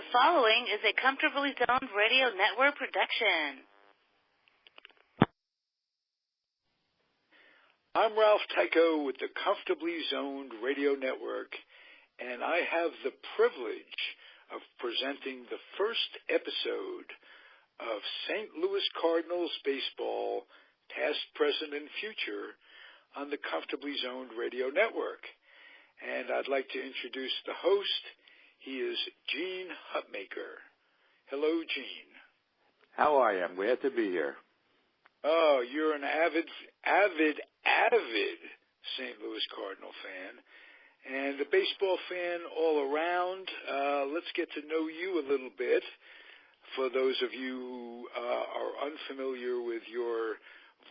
The following is a Comfortably Zoned Radio Network production. I'm Ralph Tyko with the Comfortably Zoned Radio Network, and I have the privilege of presenting the first episode of St. Louis Cardinals baseball, past, present, and future, on the Comfortably Zoned Radio Network. And I'd like to introduce the host. He is Gene Hutmaker. Hello, Gene. How are you? I'm glad to be here. Oh, you're an avid St. Louis Cardinal fan and a baseball fan all around. Let's get to know you a little bit. For those of you who are unfamiliar with your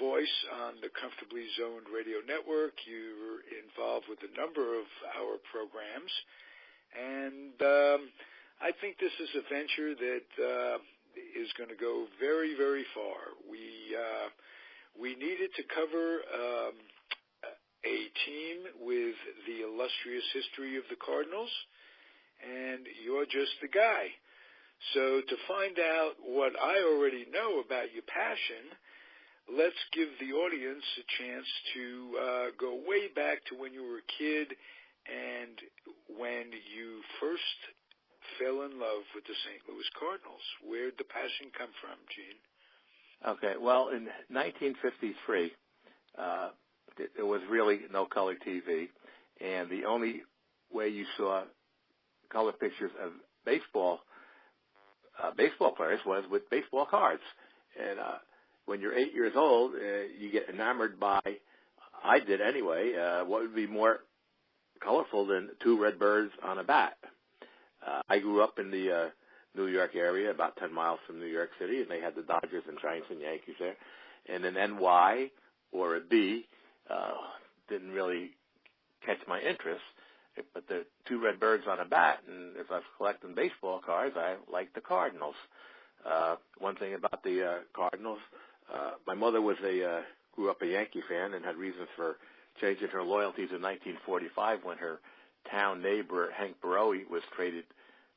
voice on the Comfortably Zoned Radio Network, you're involved with a number of our programs. And I think this is a venture that is going to go very, very far. We needed to cover a team with the illustrious history of the Cardinals, and you're just the guy. So to find out what I already know about your passion, let's give the audience a chance to go way back to when you were a kid and when you first fell in love with the St. Louis Cardinals. Where'd the passion come from, Gene? Okay, well, in 1953, there was really no color TV, and the only way you saw color pictures of baseball players was with baseball cards. And when you're 8 years old, you get enamored by, I did anyway, what would be more colorful than two red birds on a bat. I grew up in the New York area, about 10 miles from New York City, and they had the Dodgers and Giants and Yankees there. And an NY or a B didn't really catch my interest, but the two red birds on a bat, and if I was collecting baseball cards, I liked the Cardinals. One thing about the Cardinals, my mother grew up a Yankee fan and had reasons for changing her loyalties in 1945 when her town neighbor, Hank Barowie, was traded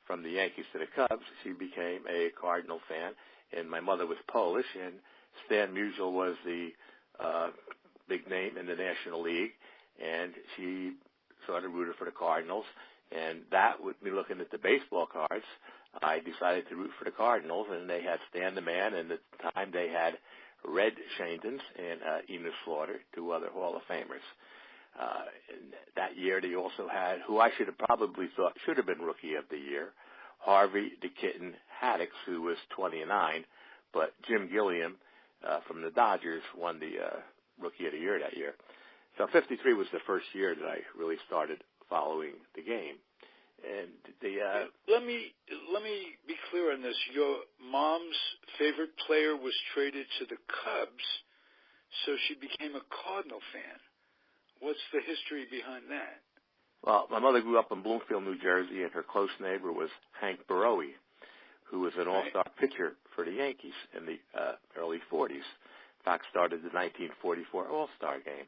from the Yankees to the Cubs. She became a Cardinal fan, and my mother was Polish, and Stan Musial was the big name in the National League, and she sort of rooted for the Cardinals. And that, with me looking at the baseball cards, I decided to root for the Cardinals, and they had Stan the Man, and at the time they had Red Shandons and Enos Slaughter, two other Hall of Famers. And that year they also had, who I should have probably thought should have been Rookie of the Year, Harvey the Kitten Haddix, who was 29, but Jim Gilliam from the Dodgers won the Rookie of the Year that year. So 53 was the first year that I really started following the game. And let me be clear on this. Your mom's favorite player was traded to the Cubs, so she became a Cardinal fan. What's the history behind that? Well, my mother grew up in Bloomfield, New Jersey, and her close neighbor was Hank Barowie, who was an all-star pitcher for the Yankees in the early 40s. In fact, started the 1944 All-Star game.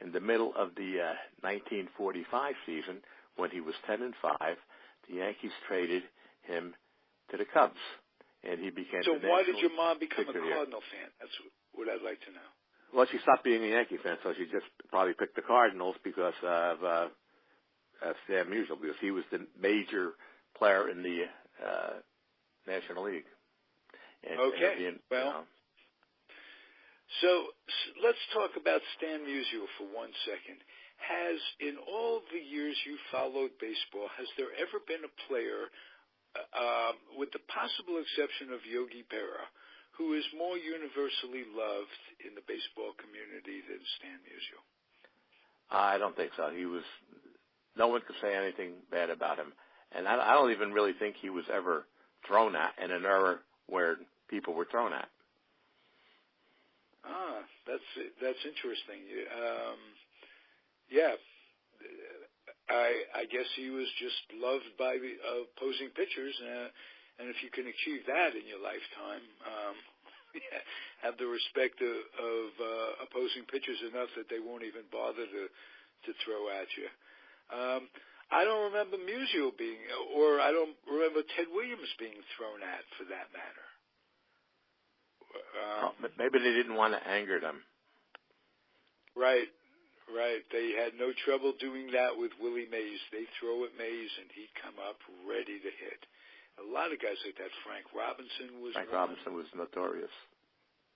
In the middle of the 1945 season, when he was 10-5, the Yankees traded him to the Cubs, and he became. So why did your mom become a Cardinal fan? That's what I'd like to know. Well, she stopped being a Yankee fan, so she just probably picked the Cardinals because of Stan Musial, because he was the major player in the National League. And, So let's talk about Stan Musial for 1 second. Has, in all the years you followed baseball, has there ever been a player, with the possible exception of Yogi Berra, who is more universally loved in the baseball community than Stan Musial? I don't think so. No one could say anything bad about him. And I don't even really think he was ever thrown at in an era where people were thrown at. That's interesting. Yeah, I guess he was just loved by the opposing pitchers, and if you can achieve that in your lifetime, have the respect of opposing pitchers enough that they won't even bother to throw at you. I don't remember Musial being, or I don't remember Ted Williams being thrown at, for that matter. Maybe they didn't want to anger them. Right. They had no trouble doing that with Willie Mays. They throw at Mays, and he'd come up ready to hit. A lot of guys like that. Frank Robinson was notorious.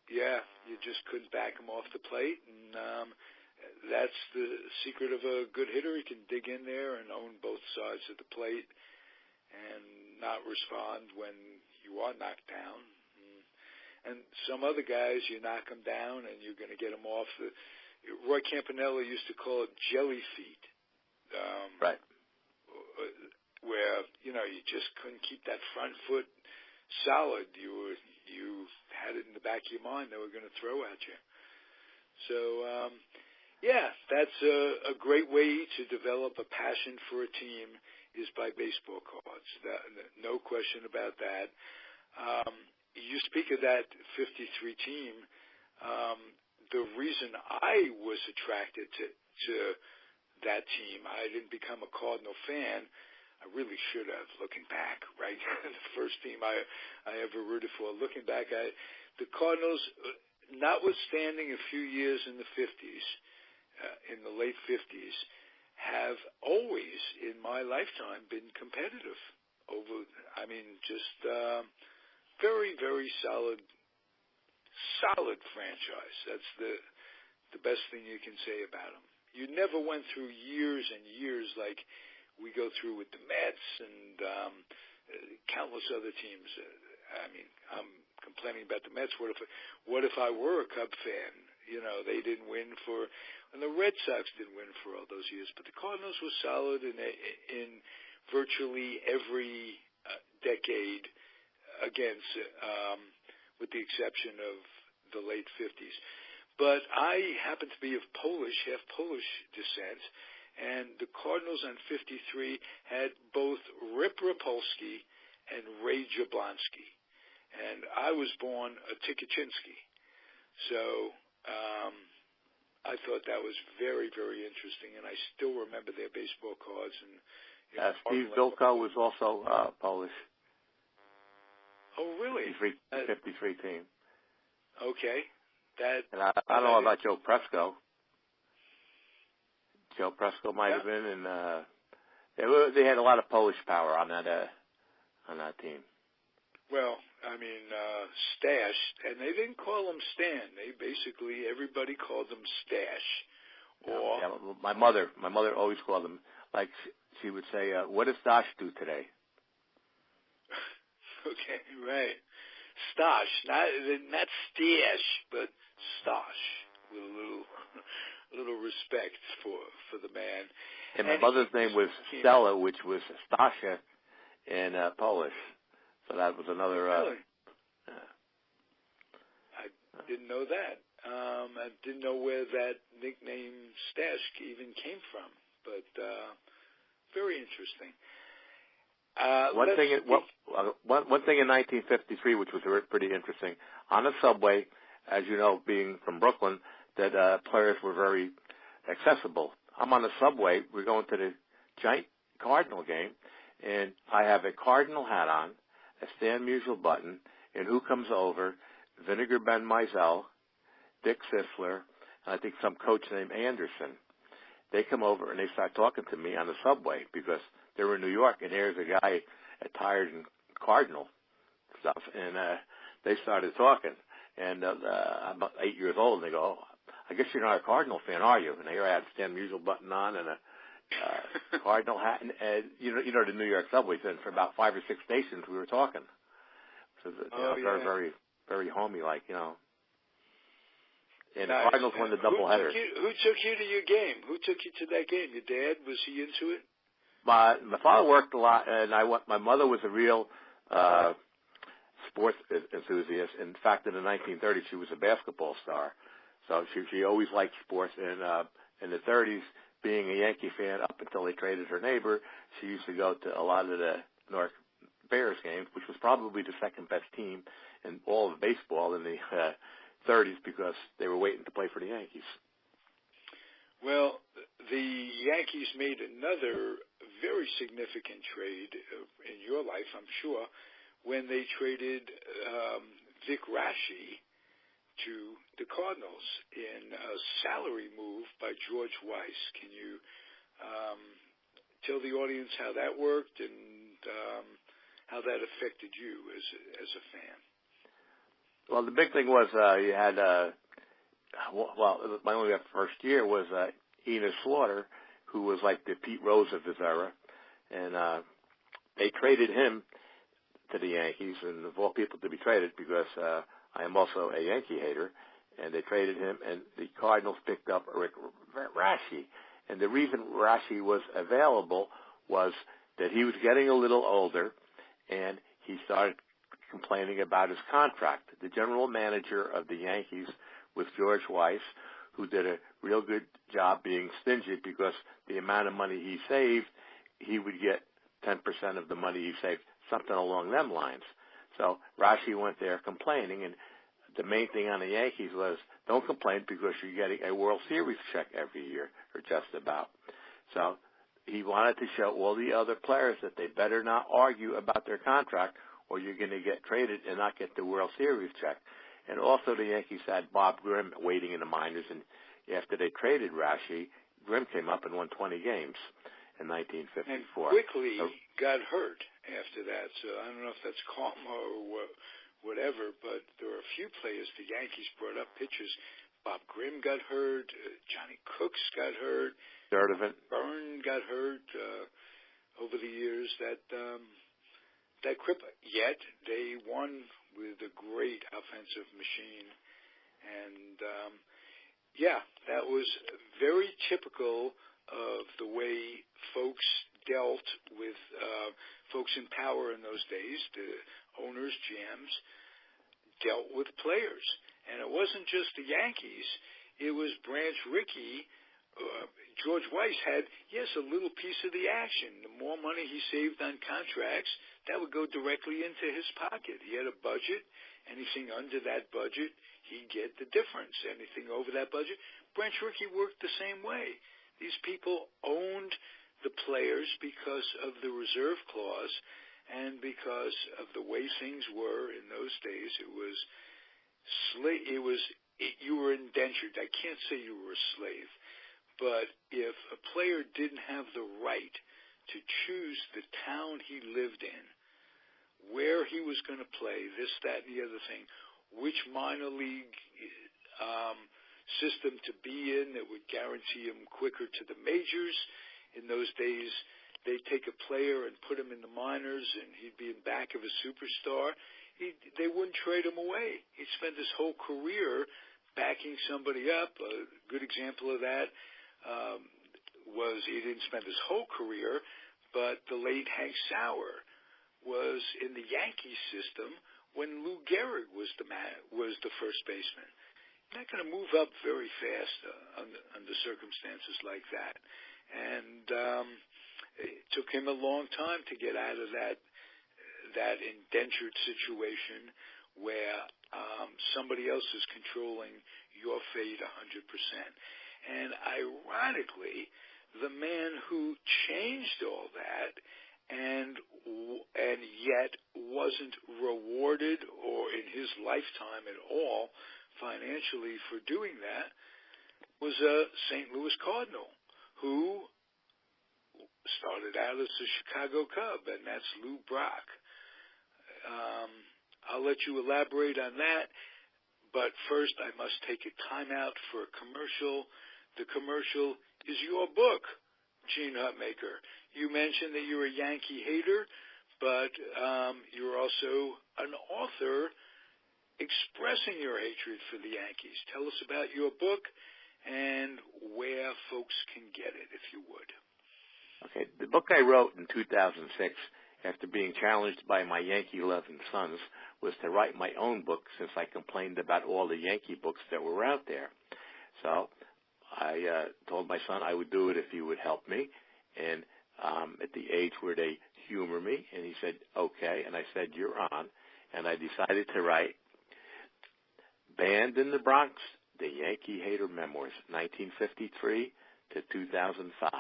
Yeah, you just couldn't back him off the plate, and that's the secret of a good hitter. He can dig in there and own both sides of the plate and not respond when you are knocked down. And some other guys, you knock them down, and you're going to get them off. Roy Campanella used to call it jelly feet. Right. Where, you just couldn't keep that front foot solid. You had it in the back of your mind they were going to throw at you. So, that's a great way to develop a passion for a team is by baseball cards. No question about that. You speak of that 53 team. The reason I was attracted to that team, I didn't become a Cardinal fan. I really should have, looking back, right? The first team I ever rooted for. Looking back, the Cardinals, notwithstanding a few years in the 50s, in the late 50s, have always, in my lifetime, been competitive. Very, very solid franchise. That's the best thing you can say about them. You never went through years and years like we go through with the Mets and countless other teams. I'm complaining about the Mets. What if I were a Cub fan? They didn't win and the Red Sox didn't win for all those years. But the Cardinals were solid in virtually every decade, against, with the exception of the late 50s. But I happen to be of half Polish descent, and the Cardinals on 53 had both Rip Ripolski and Ray Jablonski. And I was born a Tikaczynski. So I thought that was very, very interesting, and I still remember their baseball cards. And Steve Bilko was also Polish. Oh, really? 53 team. Okay. And I don't know about Joe Presco. Joe Presco might have been, and they had a lot of Polish power on that team. Well, Stash, and they didn't call him Stan. Everybody called him Stash. My mother always called him, like she would say, "What does Stash do today?" Okay, right. Stash, not Stash, but Stash, with a little respect for the man. And my mother's name was Stella, which was Stasha in Polish. So that was another. Really? I didn't know that. I didn't know where that nickname Stash even came from, but very interesting. One thing in 1953, which was pretty interesting, on the subway, as you know, being from Brooklyn, that players were very accessible. I'm on the subway. We're going to the giant Cardinal game, and I have a Cardinal hat on, a Stan Musial button, and who comes over? Vinegar Ben Mizell, Dick Sisler, and I think some coach named Anderson. They come over and they start talking to me on the subway because they were in New York, and there's a guy attired in Cardinal stuff, and they started talking. And I'm about 8 years old, and they go, "Oh, I guess you're not a Cardinal fan, are you?" And here I had a Stan Musial button on and a Cardinal hat, and you know the New York subways. And for about 5 or 6 stations, we were talking. So very, very, very homey, like. And nice. The Cardinals won the doubleheader. Who took you to your game? Who took you to that game? Your dad? Was he into it? My father worked a lot, and my mother was a real sports enthusiast. In fact, in the 1930s, she was a basketball star. So she always liked sports. And in the 30s, being a Yankee fan up until they traded her neighbor, she used to go to a lot of the North Bears games, which was probably the second best team in all of baseball in the 30s because they were waiting to play for the Yankees. Well, the Yankees made another very significant trade in your life, I'm sure, when they traded Vick Raschi to the Cardinals in a salary move by George Weiss. Can you tell the audience how that worked and how that affected you as a fan? Well, the big thing was you had, my only first year was Enos Slaughter, who was like the Pete Rose of his era, and they traded him to the Yankees, and of all people to be traded, because I am also a Yankee hater, and they traded him, and the Cardinals picked up Rip Raschi. And the reason Raschi was available was that he was getting a little older, and he started complaining about his contract. The general manager of the Yankees was George Weiss, who did a real good job being stingy, because the amount of money he saved, he would get 10% of the money he saved, something along them lines. So Raschi went there complaining, and the main thing on the Yankees was, don't complain because you're getting a World Series check every year, or just about. So he wanted to show all the other players that they better not argue about their contract, or you're going to get traded and not get the World Series check. And also the Yankees had Bob Grimm waiting in the minors, and after they traded Raschi, Grimm came up and won 20 games in 1954. And quickly got hurt after that, so I don't know if that's karma or whatever, but there were a few players the Yankees brought up, pitchers. Bob Grimm got hurt, Johnny Cooks got hurt, Byrne got hurt over the years. That crippled. Yet they won with a great offensive machine, and that was very typical of the way folks dealt with folks in power in those days. The owners, GMs, dealt with players, and it wasn't just the Yankees. It was Branch Rickey. George Weiss had, yes, a little piece of the action. The more money he saved on contracts, that would go directly into his pocket. He had a budget. Anything under that budget, he'd get the difference. Anything over that budget, Branch Rickey worked the same way. These people owned the players because of the reserve clause and because of the way things were in those days. You were indentured. I can't say you were a slave. But if a player didn't have the right to choose the town he lived in, where he was going to play, this, that, and the other thing, which minor league system to be in that would guarantee him quicker to the majors. In those days, they'd take a player and put him in the minors, and he'd be in back of a superstar. They wouldn't trade him away. He'd spend his whole career backing somebody up. A good example of that was he didn't spend his whole career, but the late Hank Sauer was in the Yankee system when Lou Gehrig was the first baseman. You're not going to move up very fast under circumstances like that. And it took him a long time to get out of that indentured situation where somebody else is controlling your fate 100%. And ironically, the man who changed all that and yet wasn't rewarded or in his lifetime at all financially for doing that was a St. Louis Cardinal who started out as a Chicago Cub, and that's Lou Brock. I'll let you elaborate on that, but first I must take a time out for a commercial. The commercial is your book, Gene Hutmaker. You mentioned that you're a Yankee hater, but you're also an author expressing your hatred for the Yankees. Tell us about your book and where folks can get it, if you would. Okay, the book I wrote in 2006, after being challenged by my Yankee-loving sons, was to write my own book since I complained about all the Yankee books that were out there. So I told my son I would do it if he would help me, and at the age where they humor me, and he said, okay, and I said, you're on, and I decided to write Banned in the Bronx, The Yankee Hater Memoirs, 1953 to 2005.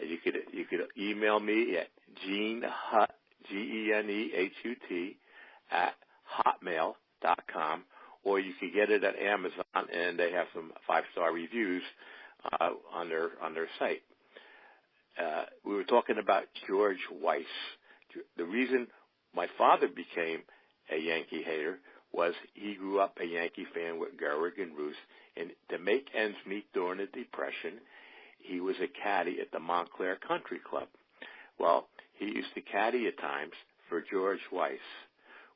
You could email me at GeneHut, GeneHut at hotmail.com, or you could get it at Amazon, and they have some 5-star reviews on their site. We were talking about George Weiss. The reason my father became a Yankee hater was he grew up a Yankee fan with Gehrig and Ruth, and to make ends meet during the Depression, he was a caddy at the Montclair Country Club. Well, he used to caddy at times for George Weiss.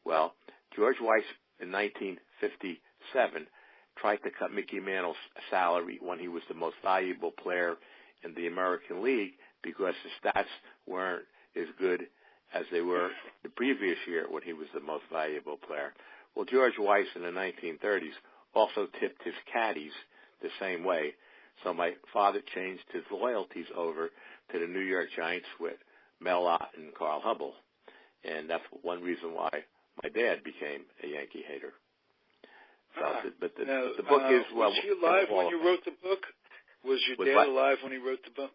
Well, George Weiss in 1957 tried to cut Mickey Mantle's salary when he was the most valuable player in the American League because his stats weren't as good as they were the previous year when he was the most valuable player. Well, George Weiss in the 1930s also tipped his caddies the same way. So my father changed his loyalties over to the New York Giants with Mel Ott and Carl Hubble. And that's one reason why my dad became a Yankee hater. So, but the book is, well... Was he alive when you wrote the book? Was your dad alive when he wrote the book?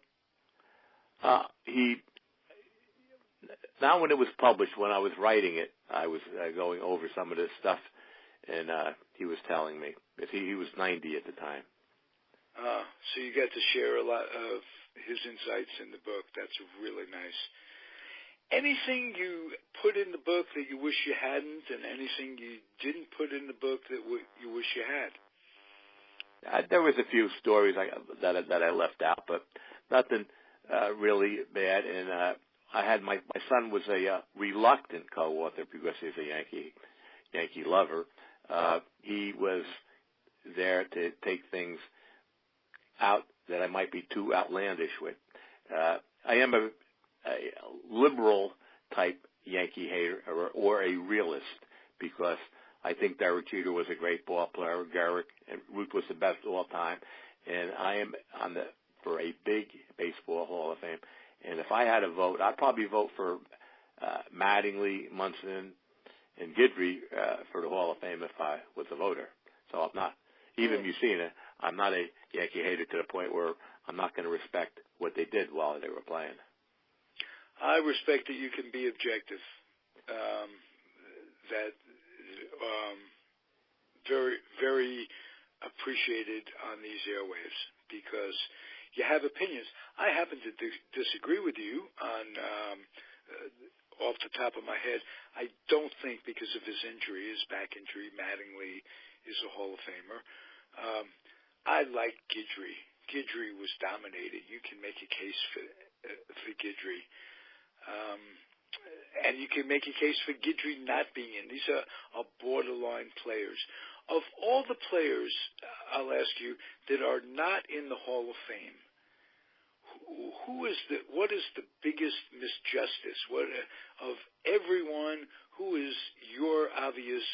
Now when it was published, when I was writing it, I was going over some of this stuff, and he was telling me. He was 90 at the time. So you got to share a lot of his insights in the book. That's really nice. Anything you put in the book that you wish you hadn't, and anything you didn't put in the book that you wish you had? There was a few stories that I left out, but nothing really bad. And I had my son was a reluctant co-author because he's a Yankee lover. He was there to take things out that I might be too outlandish with. I am a liberal type Yankee hater or a realist because I think Derek Jeter was a great ball player. Gehrig and Ruth was the best of all time, and I am for a big baseball Hall of Fame. And if I had a vote, I'd probably vote for Mattingly, Munson, and Guidry for the Hall of Fame if I was a voter. So I'm not, even Musina, I'm not a Yankee hater to the point where I'm not going to respect what they did while they were playing. I respect that you can be objective. Very, very appreciated on these airwaves because you have opinions. I happen to disagree with you on off the top of my head. I don't think because of his injury, his back injury, Mattingly is a Hall of Famer. I like Guidry. Guidry was dominated. You can make a case for Guidry. And you can make a case for Guidry not being in. These are borderline players. Of all the players, I'll ask you, that are not in the Hall of Fame, what is the biggest misjustice? Of everyone, who is your obvious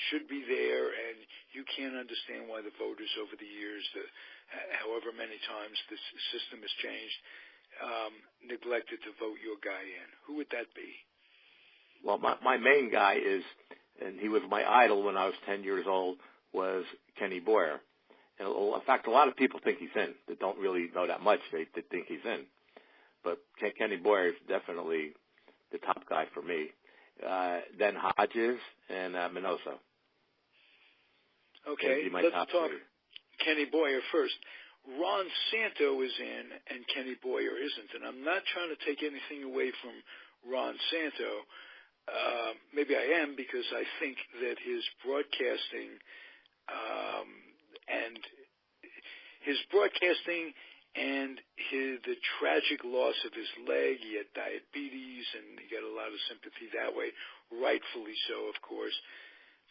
should be there, and you can't understand why the voters over the years, however many times this system has changed, neglected to vote your guy in? Who would that be? Well, my main guy is, and he was my idol when I was 10 years old, was Kenny Boyer. And in fact, a lot of people think he's in that don't really know that much. They think he's in. But Kenny Boyer is definitely the top guy for me. Then Hodges and Minoso. Okay, let's talk Kenny Boyer first. Ron Santo is in and Kenny Boyer isn't. And I'm not trying to take anything away from Ron Santo. Maybe I am, because I think that his broadcasting and the tragic loss of his leg, he had diabetes, and he got a lot of sympathy that way, rightfully so, of course.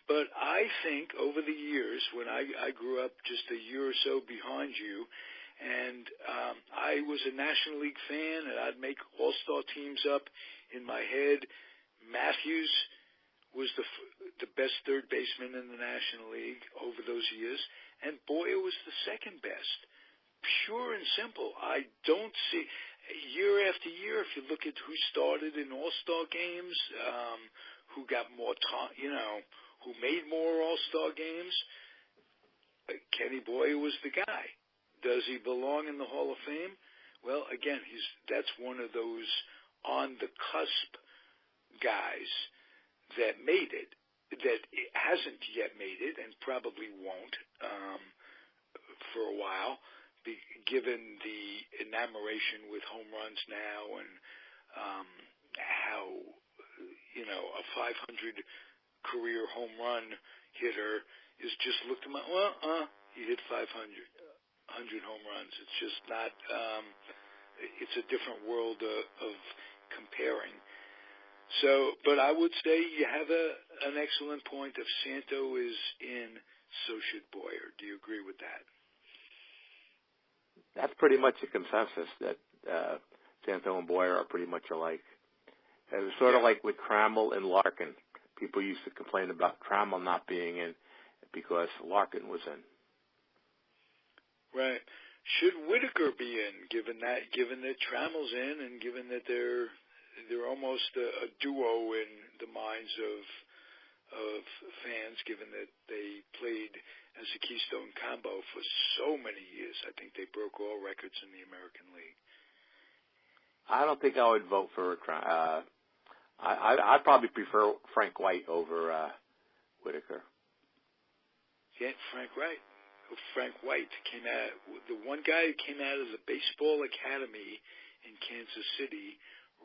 But I think over the years, when I grew up just a year or so behind you, and I was a National League fan, and I'd make all-star teams up in my head. Matthews was the best third baseman in the National League over those years, and Boyer was the second best. Pure and simple. I don't see, year after year, if you look at who started in all-star games, who got more time, who made more all-star games, Kenny Boyer was the guy. Does he belong in the Hall of Fame? Well, again, that's one of those on the cusp guys that made it, that hasn't yet made it and probably won't for a while, given the enamoration with home runs now and how, a 500 career home run hitter is just looked at he hit 500 home runs. It's just not, it's a different world of comparing. So, but I would say you have an excellent point. If Santo is in, so should Boyer. Do you agree with that? That's pretty much a consensus that Santo and Boyer are pretty much alike. It was sort of like with Trammell and Larkin. People used to complain about Trammell not being in because Larkin was in. Right. Should Whitaker be in, given that Trammell's in, and given that they're almost a duo in the minds of fans, given that they played as a Keystone combo for so many years? I think they broke all records in the American League. I don't think I would vote for I'd probably prefer Frank White over Whitaker. Yeah, Frank White came out, the one guy who came out of the baseball academy in Kansas City,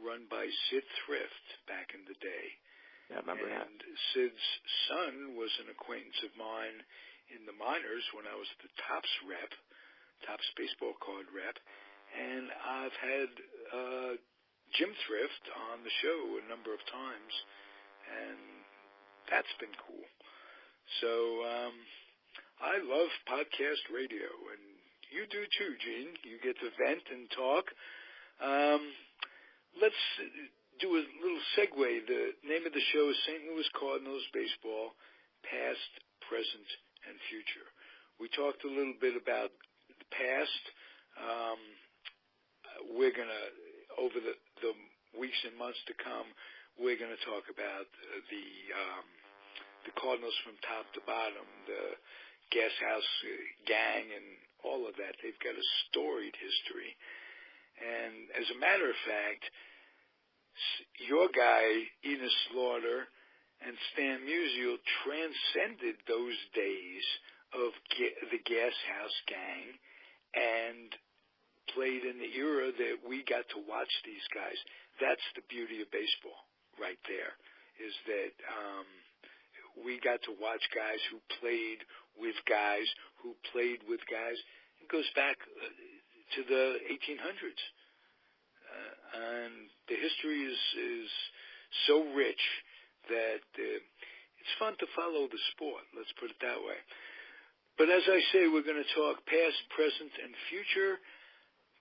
run by Sid Thrift back in the day. Yeah, I remember that. And Sid's son was an acquaintance of mine in the minors when I was the Topps baseball card rep. And I've had Jim Thrift on the show a number of times, and that's been cool. So I love podcast radio, and you do too, Gene. You get to vent and talk. Let's do a little segue. The name of the show is St. Louis Cardinals Baseball, Past, Present, and Future. We talked a little bit about the past. We're going to, over the weeks and months to come, we're going to talk about the Cardinals from top to bottom, the Gas House gang and all of that. They've got a storied history. And as a matter of fact, your guy, Enos Slaughter, and Stan Musial transcended those days of the Gas House gang and played in the era that we got to watch these guys. That's the beauty of baseball right there, is that we got to watch guys who played with guys who played with guys. It goes back to the 1800s. And the history is so rich that it's fun to follow the sport, let's put it that way. But as I say, we're going to talk past, present, and future.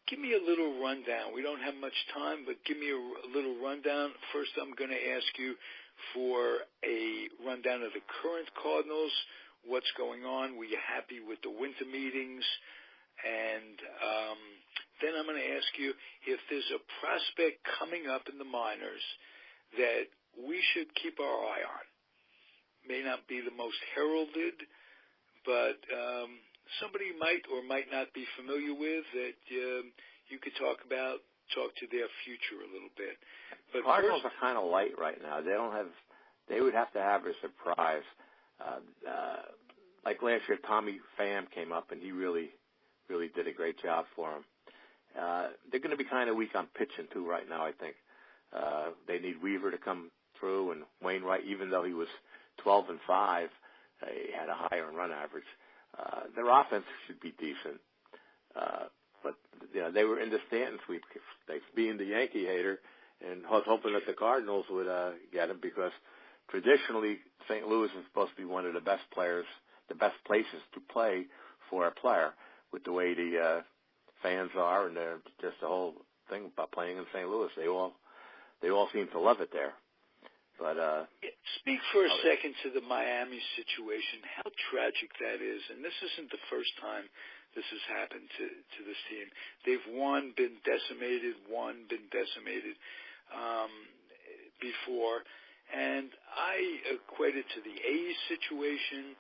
Give me a little rundown. We don't have much time, but give me a little rundown. First, I'm going to ask you for a rundown of the current Cardinals, what's going on. Were you happy with the winter meetings? And then I'm going to ask you if there's a prospect coming up in the minors that we should keep our eye on. May not be the most heralded, but somebody might or might not be familiar with that you could talk to their future a little bit. But Cardinals are kind of light right now. They would have to have a surprise. Like last year, Tommy Pham came up, and he really did a great job for them. They're going to be kind of weak on pitching, too, right now, I think. They need Weaver to come through, and Wainwright, even though he was 12-5, he had a higher run average. Their offense should be decent. But, they were in the Stanton sweep, they being the Yankee hater, and I was hoping that the Cardinals would get him because traditionally St. Louis is supposed to be one of the best places to play for a player with the way the fans are and just the whole thing about playing in St. Louis. They all seem to love it there. But speak for a second to the Miami situation, how tragic that is. And this isn't the first time this has happened to this team. They've been decimated before. And I equate it to the A's situation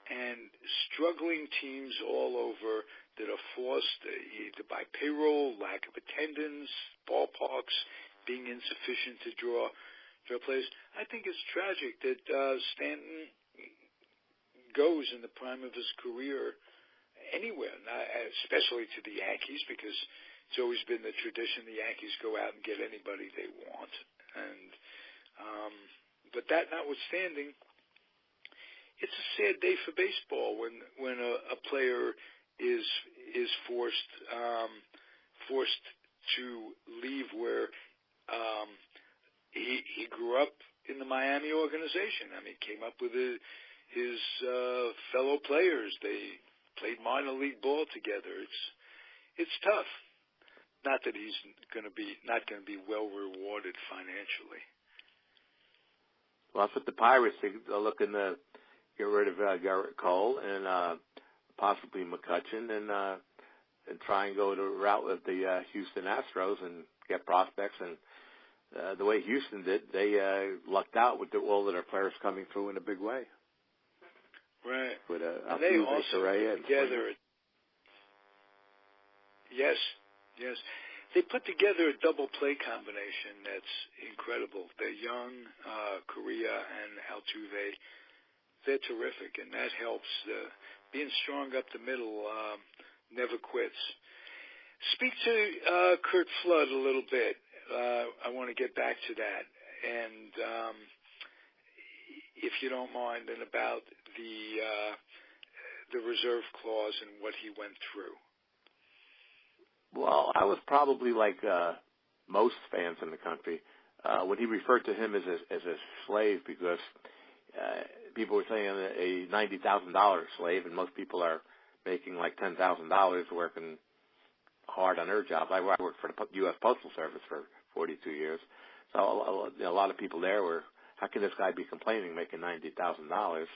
and struggling teams all over that are forced either by payroll, lack of attendance, ballparks being insufficient to draw players. I think it's tragic that Stanton goes in the prime of his career anywhere, especially to the Yankees, because it's always been the tradition the Yankees go out and get anybody they want. And but that notwithstanding, it's a sad day for baseball when a player is forced to leave where he grew up in the Miami organization. I mean, came up with his fellow players. They played minor league ball together. It's tough. Not that he's not going to be well rewarded financially. Well, that's what the Pirates are looking to get rid of Garrett Cole and possibly McCutchen and try and go the route with the Houston Astros and get prospects. And the way Houston did, they lucked out with all of their players coming through in a big way. Right. With and they also put together. Yes. They put together a double play combination that's incredible. They're young, Correa and Altuve. They're terrific, and that helps. Being strong up the middle never quits. Speak to Curt Flood a little bit. I want to get back to that, and if you don't mind, and about the reserve clause and what he went through. Well, I was probably like most fans in the country when he referred to him as a slave, because people were saying a $90,000 slave, and most people are making like $10,000 working hard on their jobs. I worked for the U.S. Postal Service for 42 years, so a lot of people there were, how can this guy be complaining making $90,000?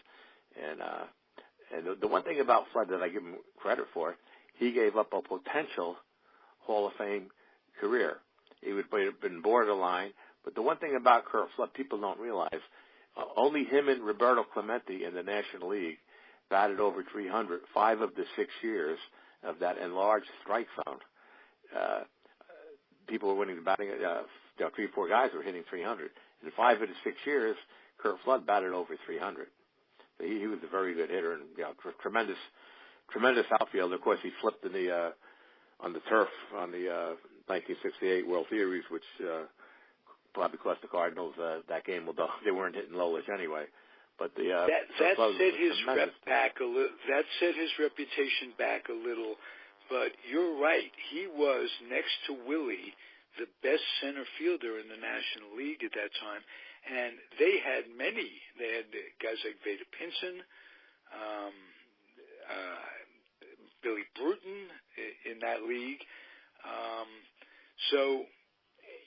And the one thing about Flood that I give him credit for, he gave up a potential Hall of Fame career. He would have been borderline. But the one thing about Curt Flood people don't realize, only him and Roberto Clemente in the National League batted over 300 5 of the 6 years of that enlarged strike zone. People were winning the batting. 3 or 4 guys were hitting 300. In 5 of the 6 years, Curt Flood batted over 300. So he was a very good hitter and tremendous outfielder. Of course, he flipped in the on the turf on the 1968 World Series, which probably cost the Cardinals that game. Well, they weren't hitting Lolich anyway. But that set his rep back a little. That set his reputation back a little. But you're right. He was, next to Willie, the best center fielder in the National League at that time. And they had many. They had guys like Vader Pinson, Billy Bruton in that league. So,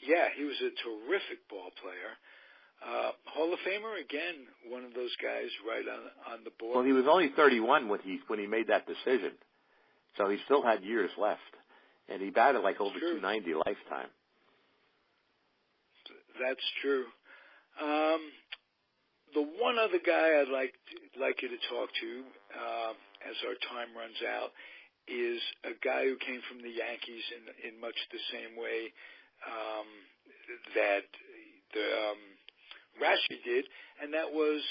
yeah, he was a terrific ball player. Hall of Famer, again, one of those guys right on the board. Well, he was only 31 when he made that decision. So he still had years left. And he batted like over 290 lifetime. That's true. The one other guy I'd like you to talk to as our time runs out is a guy who came from the Yankees in much the same way that the Raschi did, and that was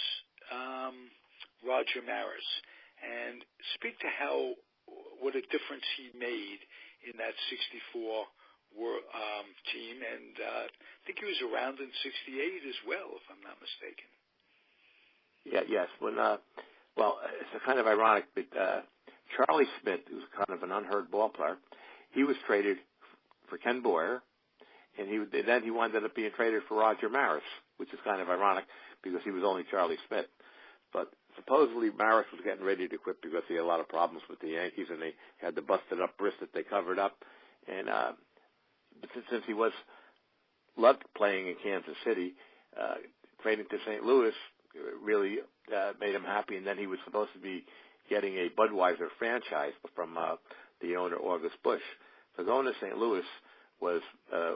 Roger Maris. And speak to what a difference he made in that 64 team, and I think he was around in 68 as well, if I'm not mistaken. Yes. Well, it's kind of ironic, but Charlie Smith, who's kind of an unheard ball player, he was traded for Ken Boyer, and then he wound up being traded for Roger Maris, which is kind of ironic because he was only Charlie Smith. But supposedly Maris was getting ready to quit because he had a lot of problems with the Yankees, and they had the busted up wrist that they covered up. And since he loved playing in Kansas City, trading to St. Louis really made him happy. And then he was supposed to be getting a Budweiser franchise from the owner, August Busch. So going to St. Louis was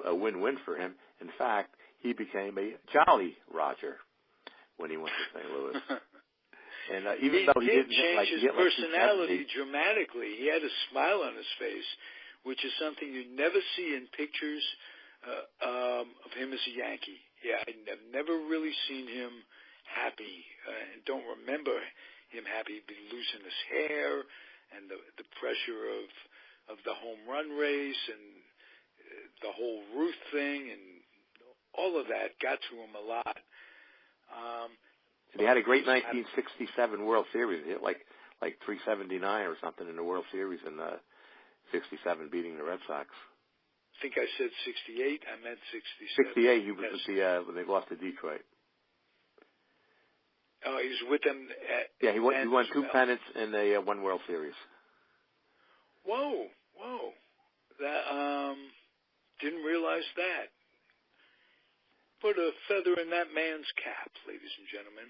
a win-win for him. In fact, he became a Jolly Roger when he went to St. Louis. And even though he didn't change his hit personality dramatically. He had a smile on his face, which is something you never see in pictures of him as a Yankee. Yeah, I've never really seen him happy. And don't remember him happy. He'd be losing his hair, and the pressure of the home run race, and the whole Ruth thing, and all of that got to him a lot. He had a great 1967 World Series. He hit like 379 or something in the World Series in '67, beating the Red Sox. I think I said 68. I meant 67. 68. He was when they lost to Detroit. Oh, he was with them. He won two pennants and they won World Series. Whoa. That didn't realize that. Put a feather in that man's cap, ladies and gentlemen,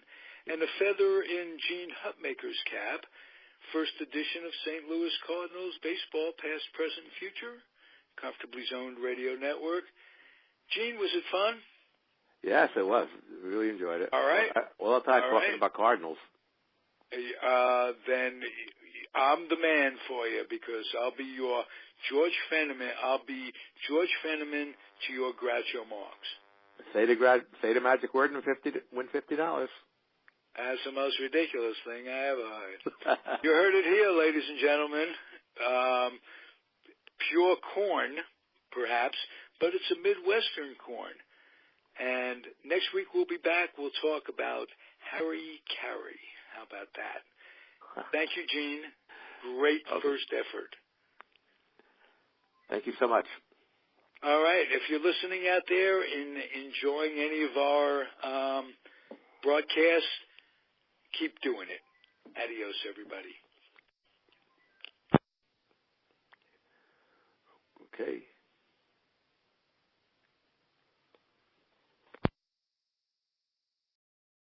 and a feather in Gene Hutmaker's cap. First edition of St. Louis Cardinals baseball, past, present, future. Comfortably Zoned Radio Network. Gene, was it fun? Yes, it was. Really enjoyed it. All right. All the time talking about Cardinals. Then I'm the man for you, because I'll be your George Fenneman. I'll be George Fenneman to your Groucho Marx. Say the magic word and win $50. That's the most ridiculous thing I ever heard. You heard it here, ladies and gentlemen. Pure corn, perhaps, but it's a Midwestern corn. And next week we'll be back. We'll talk about Harry Carey. How about that? Thank you, Gene. Great first effort. Thank you so much. All right. If you're listening out there and enjoying any of our broadcasts, keep doing it. Adios, everybody. Okay.